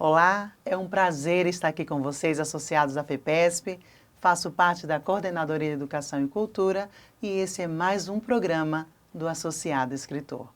Olá, é um prazer estar aqui com vocês, associados à FEPESP. Faço parte da Coordenadoria de Educação e Cultura e esse é mais um programa do Associado Escritor.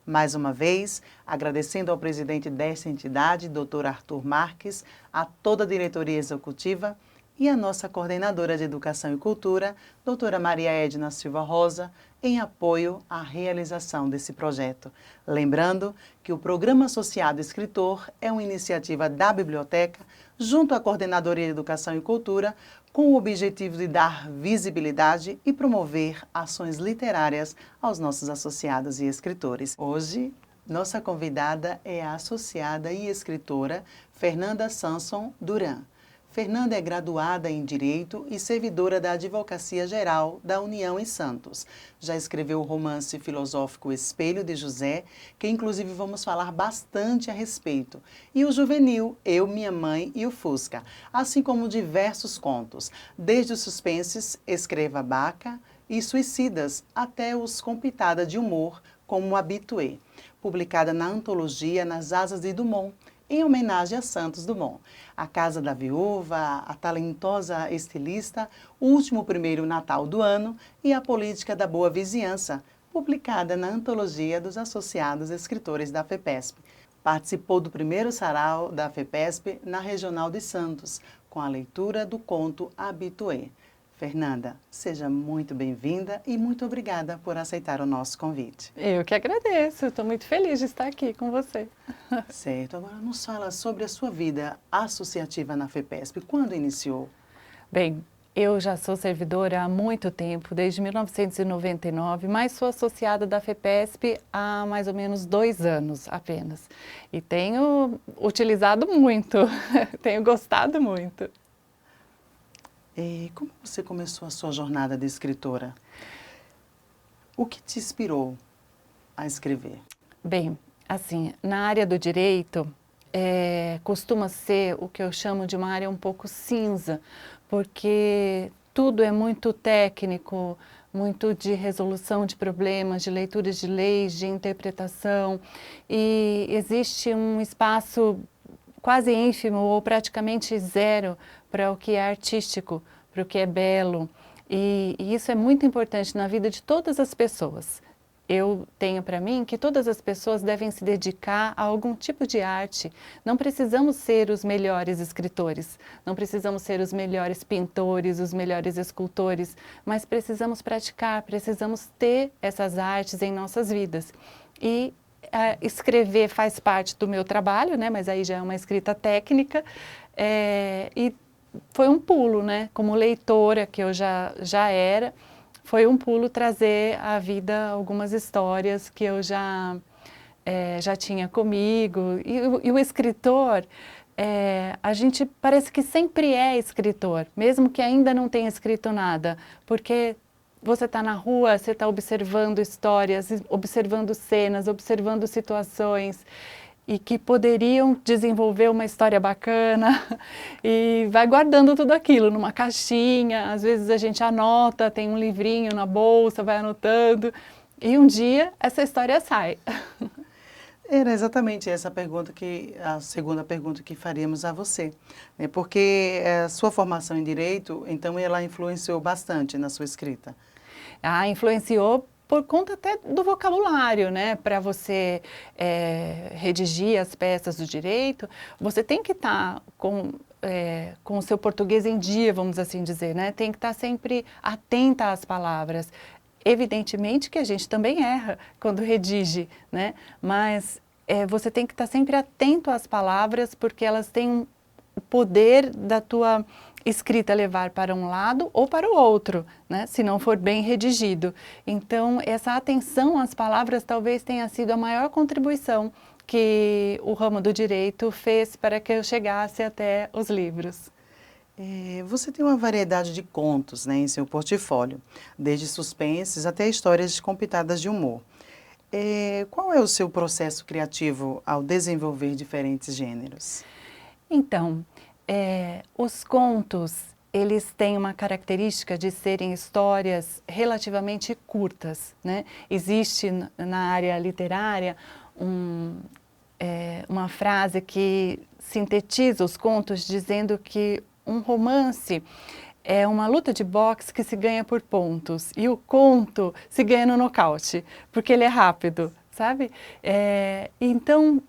Mais uma vez, agradecendo ao presidente desta entidade, Dr. Arthur Marques, a toda a diretoria executiva e a nossa coordenadora de Educação e Cultura, doutora Maria Edna Silva Rosa, em apoio à realização desse projeto. Lembrando que o Programa Associado Escritor é uma iniciativa da Biblioteca, junto à Coordenadoria de Educação e Cultura, com o objetivo de dar visibilidade e promover ações literárias aos nossos associados e escritores. Hoje, nossa convidada é a associada e escritora Fernanda Sanson Duran. Fernanda é graduada em Direito e servidora da Advocacia Geral da União em Santos. Já escreveu o romance filosófico Espelho de José, que inclusive vamos falar bastante a respeito, e o juvenil Eu, Minha Mãe e o Fusca, assim como diversos contos, desde os suspenses Escreva Baca e Suicidas até os com pitada de humor, como Habitué, publicada na antologia Nas Asas de Dumont, em homenagem a Santos Dumont. A Casa da Viúva, a talentosa estilista, O Último Primeiro Natal do Ano e A Política da Boa Vizinhança, publicada na antologia dos associados escritores da FEPESP. Participou do primeiro sarau da FEPESP na Regional de Santos, com a leitura do conto Habitué. Fernanda, seja muito bem-vinda e muito obrigada por aceitar o nosso convite. Eu que agradeço, estou muito feliz de estar aqui com você. Certo, agora nos fala sobre a sua vida associativa na FEPESP, quando iniciou? Bem, eu já sou servidora há muito tempo, desde 1999, mas sou associada da FEPESP há mais ou menos 2 anos apenas. E tenho utilizado muito, tenho gostado muito. E como você começou a sua jornada de escritora? O que te inspirou a escrever? Bem, assim, na área do direito, costuma ser o que eu chamo de uma área um pouco cinza, porque tudo é muito técnico, muito de resolução de problemas, de leituras de leis, de interpretação, e existe um espaço quase ínfimo ou praticamente zero para o que é artístico, para o que é belo. E isso é muito importante na vida de todas as pessoas. Eu tenho para mim que todas as pessoas devem se dedicar a algum tipo de arte. Não precisamos ser os melhores escritores, não precisamos ser os melhores pintores, os melhores escultores, mas precisamos praticar, precisamos ter essas artes em nossas vidas. E escrever faz parte do meu trabalho, né? Mas aí já é uma escrita técnica, e foi um pulo, né? Como leitora que eu já era, foi um pulo trazer à vida algumas histórias que eu já tinha comigo. E o escritor, a gente parece que sempre é escritor, mesmo que ainda não tenha escrito nada, porque você está na rua, você está observando histórias, observando cenas, observando situações e que poderiam desenvolver uma história bacana e vai guardando tudo aquilo numa caixinha. Às vezes a gente anota, tem um livrinho na bolsa, vai anotando e um dia essa história sai. Era exatamente essa pergunta a segunda pergunta que faríamos a você, né? Porque a sua formação em Direito, então ela influenciou bastante na sua escrita. Influenciou por conta até do vocabulário, né? Para você redigir as peças do direito, você tem que estar com o seu português em dia, vamos assim dizer, né? Tem que estar sempre atenta às palavras. Evidentemente que a gente também erra quando redige, né? Mas você tem que estar sempre atento às palavras, porque elas têm o poder da tua escrita levar para um lado ou para o outro, né? Se não for bem redigido. Então, essa atenção às palavras talvez tenha sido a maior contribuição que o ramo do direito fez para que eu chegasse até os livros. Você tem uma variedade de contos, né, em seu portfólio, desde suspenses até histórias com pitadas de humor. Qual é o seu processo criativo ao desenvolver diferentes gêneros? Então, os contos, eles têm uma característica de serem histórias relativamente curtas, né? Existe na área literária uma frase que sintetiza os contos dizendo que um romance é uma luta de boxe que se ganha por pontos e o conto se ganha no nocaute, porque ele é rápido, sabe? Então,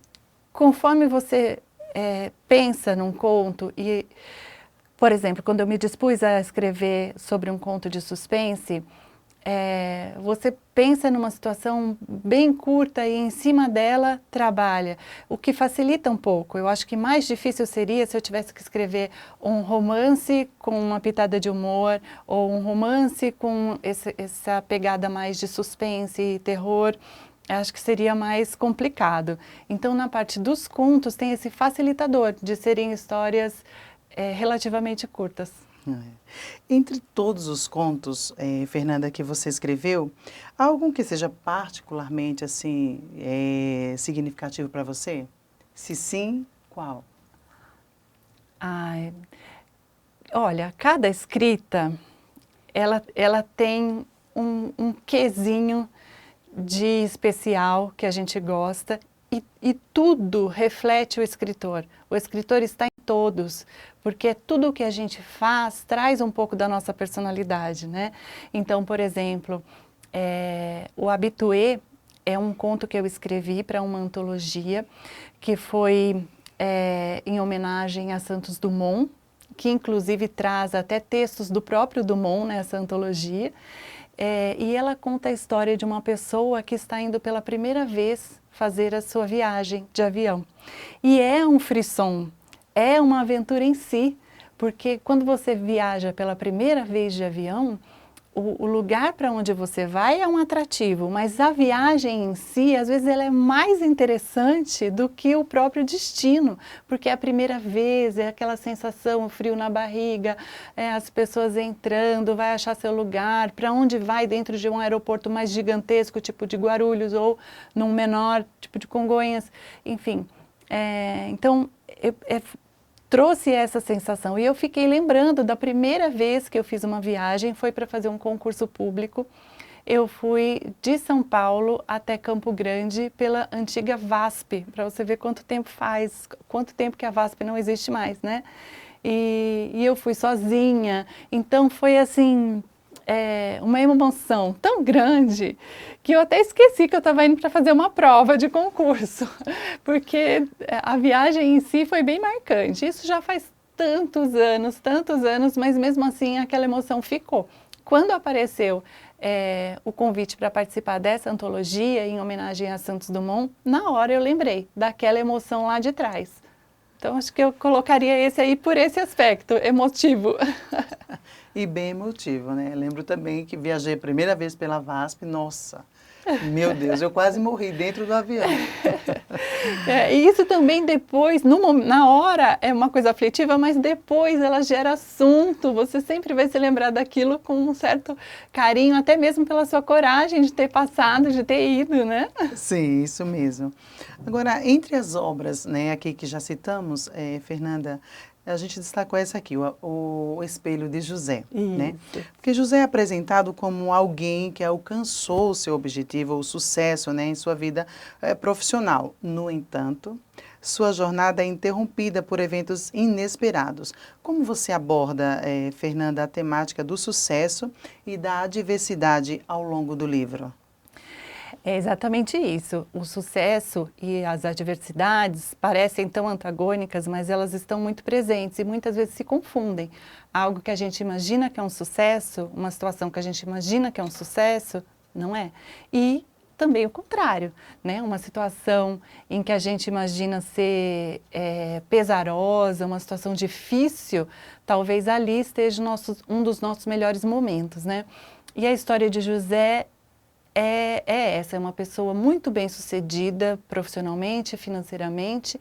conforme você pensa num conto e, por exemplo, quando eu me dispus a escrever sobre um conto de suspense, você pensa numa situação bem curta e em cima dela trabalha, o que facilita um pouco. Eu acho que mais difícil seria se eu tivesse que escrever um romance com uma pitada de humor ou um romance com essa pegada mais de suspense e terror. Acho que seria mais complicado. Então, na parte dos contos, tem esse facilitador de serem histórias relativamente curtas. Entre todos os contos, Fernanda, que você escreveu, há algum que seja particularmente assim significativo para você? Se sim, qual? Olha, cada escrita, ela tem um quezinho de especial que a gente gosta e tudo reflete o escritor. O escritor está em todos, porque tudo o que a gente faz traz um pouco da nossa personalidade, né? Então, por exemplo, o Habitué é um conto que eu escrevi para uma antologia que foi em homenagem a Santos Dumont, que inclusive traz até textos do próprio Dumont nessa antologia. E ela conta a história de uma pessoa que está indo pela primeira vez fazer a sua viagem de avião. E é um frisson, é uma aventura em si, porque quando você viaja pela primeira vez de avião, o lugar para onde você vai é um atrativo, mas a viagem em si, às vezes, ela é mais interessante do que o próprio destino, porque é a primeira vez, é aquela sensação, o frio na barriga, as pessoas entrando, vai achar seu lugar, para onde vai dentro de um aeroporto mais gigantesco, tipo de Guarulhos, ou num menor, tipo de Congonhas, enfim. Então, trouxe essa sensação e eu fiquei lembrando da primeira vez que eu fiz uma viagem, foi para fazer um concurso público. Eu fui de São Paulo até Campo Grande pela antiga VASP, para você ver quanto tempo faz, quanto tempo que a VASP não existe mais, né? E eu fui sozinha, então foi assim, uma emoção tão grande que eu até esqueci que eu estava indo para fazer uma prova de concurso, porque a viagem em si foi bem marcante. Isso já faz tantos anos, mas mesmo assim aquela emoção ficou. Quando apareceu o convite para participar dessa antologia em homenagem a Santos Dumont, na hora eu lembrei daquela emoção lá de trás. Então, acho que eu colocaria esse aí por esse aspecto emotivo. E bem emotivo, né? Lembro também que viajei a primeira vez pela VASP, nossa, meu Deus, eu quase morri dentro do avião. E isso também depois, na hora é uma coisa aflitiva, mas depois ela gera assunto, você sempre vai se lembrar daquilo com um certo carinho, até mesmo pela sua coragem de ter passado, de ter ido, né? Sim, isso mesmo. Agora, entre as obras, né, aqui que já citamos, Fernanda, a gente destacou essa aqui, o Espelho de José, né? Porque José é apresentado como alguém que alcançou o seu objetivo, o sucesso, né, em sua vida profissional. No entanto, sua jornada é interrompida por eventos inesperados. Como você aborda, Fernanda, a temática do sucesso e da adversidade ao longo do livro? É exatamente isso. O sucesso e as adversidades parecem tão antagônicas, mas elas estão muito presentes e muitas vezes se confundem. Algo que a gente imagina que é um sucesso, uma situação que a gente imagina que é um sucesso, não é. E também o contrário, né? Uma situação em que a gente imagina ser pesarosa, uma situação difícil, talvez ali esteja um dos nossos melhores momentos, né? E a história de José essa, é uma pessoa muito bem sucedida profissionalmente, financeiramente,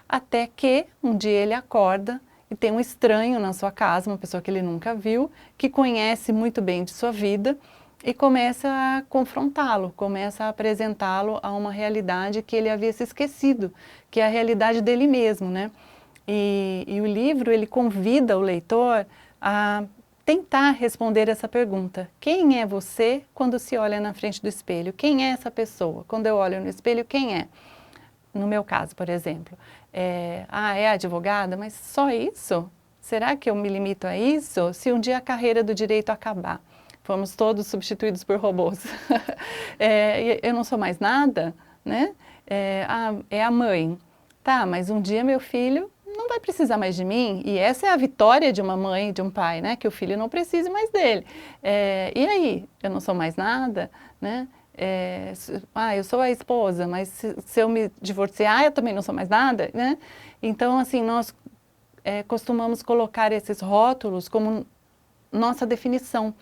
até que um dia ele acorda e tem um estranho na sua casa, uma pessoa que ele nunca viu, que conhece muito bem de sua vida e começa a confrontá-lo, começa a apresentá-lo a uma realidade que ele havia se esquecido, que é a realidade dele mesmo, né? E o livro, ele convida o leitor a tentar responder essa pergunta. Quem é você quando se olha na frente do espelho? Quem é essa pessoa? Quando eu olho no espelho, quem é? no meu caso, por exemplo, é advogada, mas só isso? Será que eu me limito a isso? Se um dia a carreira do direito acabar, fomos todos substituídos por robôs, eu não sou mais nada, né? É a mãe. Tá, mas um dia meu filho não vai precisar mais de mim, e essa é a vitória de uma mãe, de um pai, né? Que o filho não precise mais dele. E aí, eu não sou mais nada, né? Eu sou a esposa, mas se eu me divorciar, eu também não sou mais nada, né? Então, assim, nós costumamos colocar esses rótulos como nossa definição,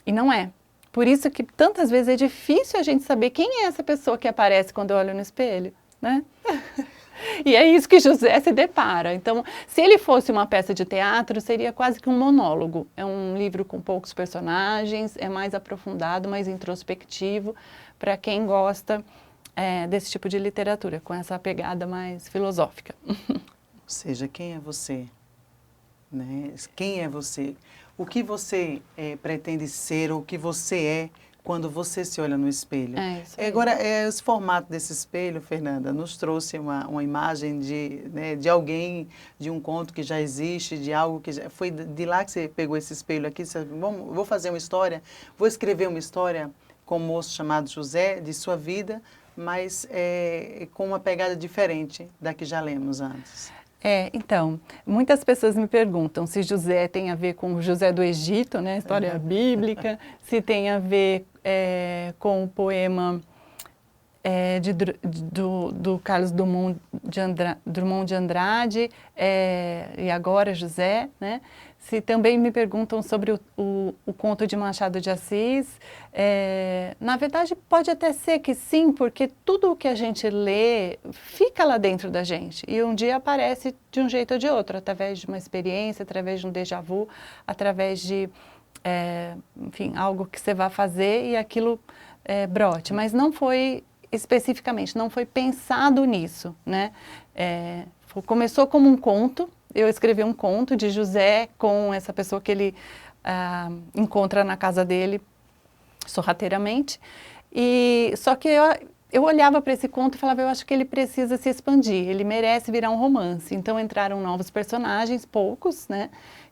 e não é. Por isso que tantas vezes é difícil a gente saber quem é essa pessoa que aparece quando eu olho no espelho, né? E é isso que José se depara. Então, se ele fosse uma peça de teatro, seria quase que um monólogo. É um livro com poucos personagens, é mais aprofundado, mais introspectivo, para quem gosta desse tipo de literatura, com essa pegada mais filosófica. Ou seja, quem é você? Né? Quem é você? O que você pretende ser, ou o que você é, quando você se olha no espelho. Agora, esse formato desse espelho, Fernanda, nos trouxe uma imagem de alguém, de um conto que já existe, de algo que já... Foi de lá que você pegou esse espelho aqui, você disse, vou fazer uma história, vou escrever uma história com um moço chamado José, de sua vida, mas com uma pegada diferente da que já lemos antes. Então, muitas pessoas me perguntam se José tem a ver com o José do Egito, né, história bíblica, se tem a ver com o poema do Carlos Drummond de Andrade, e agora José, né? Se também me perguntam sobre o conto de Machado de Assis, na verdade pode até ser que sim, porque tudo o que a gente lê fica lá dentro da gente e um dia aparece de um jeito ou de outro, através de uma experiência, através de um déjà vu, através de, enfim, algo que você vai fazer e aquilo brote, mas não foi especificamente, não foi pensado nisso, né? Começou como um conto, eu escrevi um conto de José com essa pessoa que ele encontra na casa dele, sorrateiramente, e só que eu olhava para esse conto e falava, eu acho que ele precisa se expandir, ele merece virar um romance. Então entraram novos personagens, poucos, né?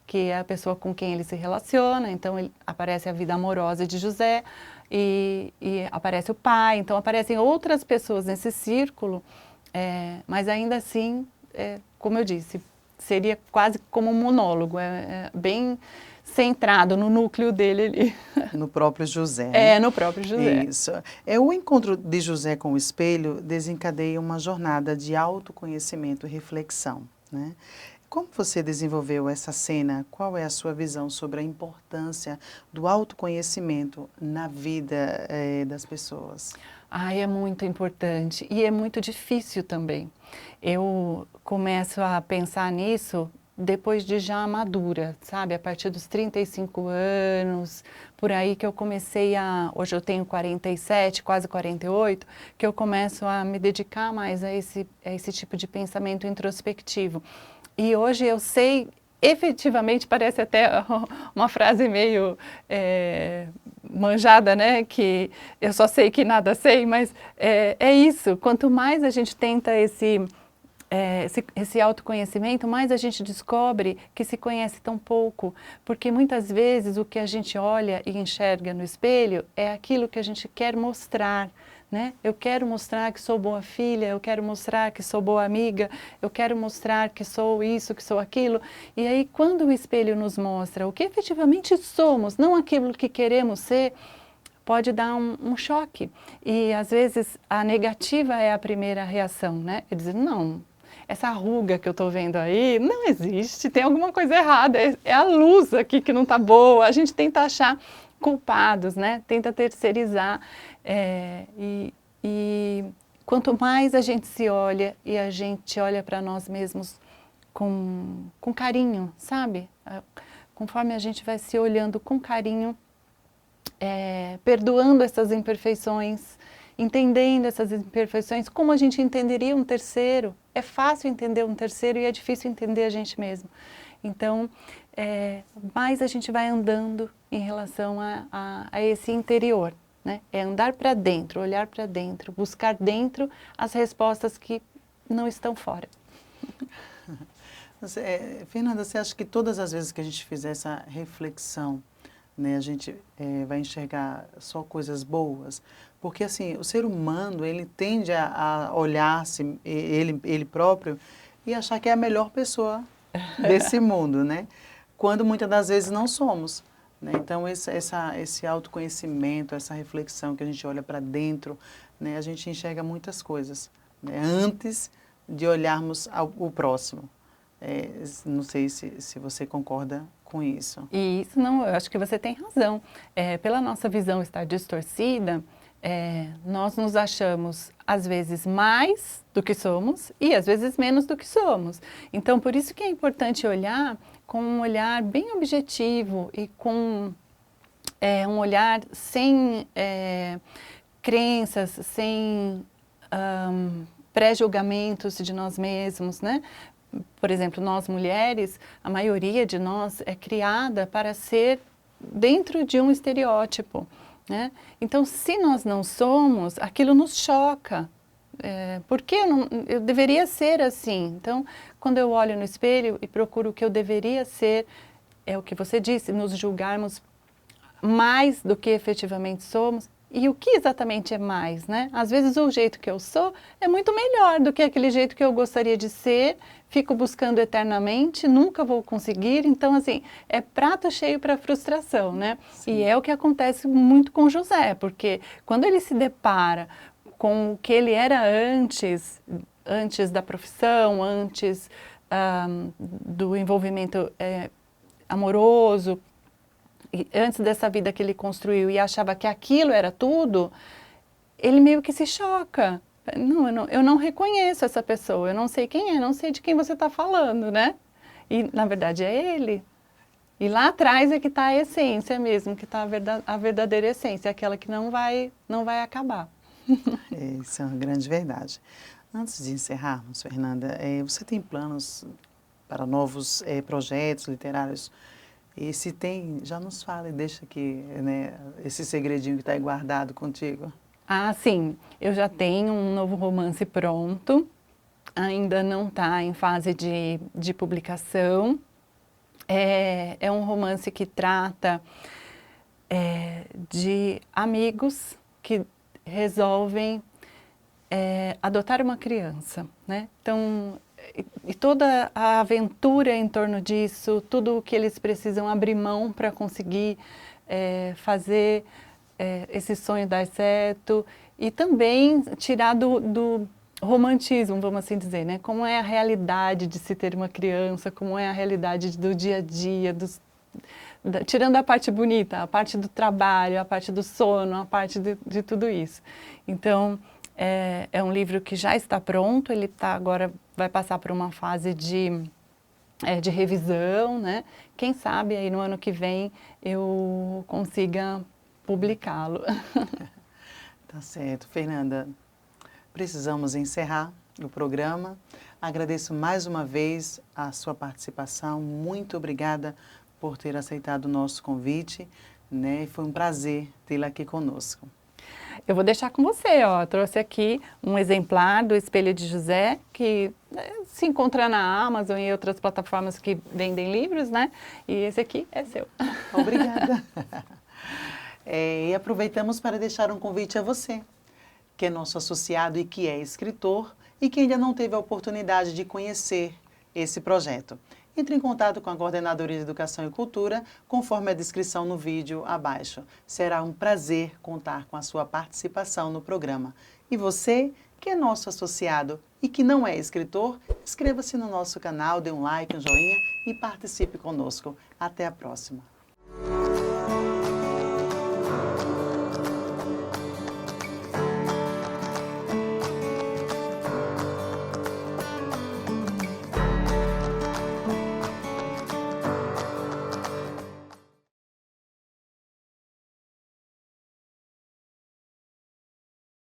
Que é a pessoa com quem ele se relaciona, então aparece a vida amorosa de José, e aparece o pai, então aparecem outras pessoas nesse círculo, mas ainda assim, como eu disse, seria quase como um monólogo, bem centrado no núcleo dele ali. No próprio José. Né? No próprio José. Isso. O encontro de José com o espelho desencadeia uma jornada de autoconhecimento e reflexão, né? Como você desenvolveu essa cena? Qual é a sua visão sobre a importância do autoconhecimento na vida das pessoas? É muito importante e é muito difícil também. Eu começo a pensar nisso depois de já madura, sabe? A partir dos 35 anos, por aí que eu comecei hoje eu tenho 47, quase 48, que eu começo a me dedicar mais a esse tipo de pensamento introspectivo. E hoje eu sei, efetivamente, parece até uma frase meio manjada, né? Que eu só sei que nada sei, mas é isso. Quanto mais a gente tenta esse autoconhecimento, mais a gente descobre que se conhece tão pouco. Porque muitas vezes o que a gente olha e enxerga no espelho é aquilo que a gente quer mostrar. Né? Eu quero mostrar que sou boa filha, eu quero mostrar que sou boa amiga, eu quero mostrar que sou isso, que sou aquilo. E aí, quando o espelho nos mostra o que efetivamente somos, não aquilo que queremos ser, pode dar um choque. E, às vezes, a negativa é a primeira reação, né? É dizer, não, essa ruga que eu estou vendo aí não existe, tem alguma coisa errada, é a luz aqui que não está boa. A gente tenta achar culpados, né? Tenta terceirizar. E quanto mais a gente se olha e a gente olha para nós mesmos com carinho, sabe? Conforme a gente vai se olhando com carinho, perdoando essas imperfeições, entendendo essas imperfeições, como a gente entenderia um terceiro. É fácil entender um terceiro e é difícil entender a gente mesmo. Então, mais a gente vai andando em relação a esse interior. Né? É andar para dentro, olhar para dentro, buscar dentro as respostas que não estão fora. Fernanda, você acha que todas as vezes que a gente fizer essa reflexão, né, a gente vai enxergar só coisas boas? Porque assim, o ser humano, ele tende a olhar-se, ele próprio, e achar que é a melhor pessoa desse mundo, né? Quando muitas das vezes não somos. Né? Então, esse autoconhecimento, essa reflexão que a gente olha para dentro, né, a gente enxerga muitas coisas, né, antes de olharmos o próximo. Não sei se você concorda com isso. E isso não, eu acho que você tem razão. Pela nossa visão estar distorcida, nós nos achamos, às vezes, mais do que somos e, às vezes, menos do que somos. Então, por isso que é importante olhar com um olhar bem objetivo e com um olhar sem crenças, sem pré-julgamentos de nós mesmos, né? Por exemplo, nós mulheres, a maioria de nós é criada para ser dentro de um estereótipo, né? Então, se nós não somos, aquilo nos choca. Porque eu deveria ser assim. Então, quando eu olho no espelho e procuro o que eu deveria ser, é o que você disse, nos julgarmos mais do que efetivamente somos. E o que exatamente é mais, né? Às vezes o jeito que eu sou é muito melhor do que aquele jeito que eu gostaria de ser, fico buscando eternamente, nunca vou conseguir. Então, assim, é prato cheio para frustração, né? Sim. E é o que acontece muito com José, porque quando ele se depara com o que ele era antes da profissão, antes do envolvimento amoroso, antes dessa vida que ele construiu e achava que aquilo era tudo, ele meio que se choca. Não, eu não reconheço essa pessoa, eu não sei quem é, não sei de quem você está falando, né? E, na verdade, é ele. E lá atrás é que está a essência mesmo, que está a verdadeira essência, aquela que não vai acabar. Isso é uma grande verdade. Antes de encerrarmos, Fernanda, você tem planos para novos projetos literários? E se tem, já nos fala e deixa aqui, né, esse segredinho que está aí guardado contigo. Ah, sim. Eu já tenho um novo romance pronto. Ainda não está em fase de publicação. É um romance que trata de amigos que resolvem adotar uma criança, né? Então, e toda a aventura em torno disso, tudo o que eles precisam abrir mão para conseguir fazer esse sonho dar certo e também tirar do romantismo, vamos assim dizer, né? Como é a realidade de se ter uma criança, como é a realidade do dia a dia, tirando a parte bonita, a parte do trabalho, a parte do sono, a parte de tudo isso. Então, é um livro que já está pronto, ele agora vai passar por uma fase de revisão, né? Quem sabe aí no ano que vem eu consiga publicá-lo. Tá certo. Fernanda, precisamos encerrar o programa. Agradeço mais uma vez a sua participação. Muito obrigada por ter aceitado o nosso convite, né? Foi um prazer tê-la aqui conosco. Eu vou deixar com você, ó. Eu trouxe aqui um exemplar do Espelho de José, que se encontra na Amazon e outras plataformas que vendem livros, né? E esse aqui é seu. Obrigada. E aproveitamos para deixar um convite a você, que é nosso associado e que é escritor e que ainda não teve a oportunidade de conhecer esse projeto. Entre em contato com a Coordenadoria de Educação e Cultura, conforme a descrição no vídeo abaixo. Será um prazer contar com a sua participação no programa. E você, que é nosso associado e que não é escritor, inscreva-se no nosso canal, dê um like, um joinha e participe conosco. Até a próxima!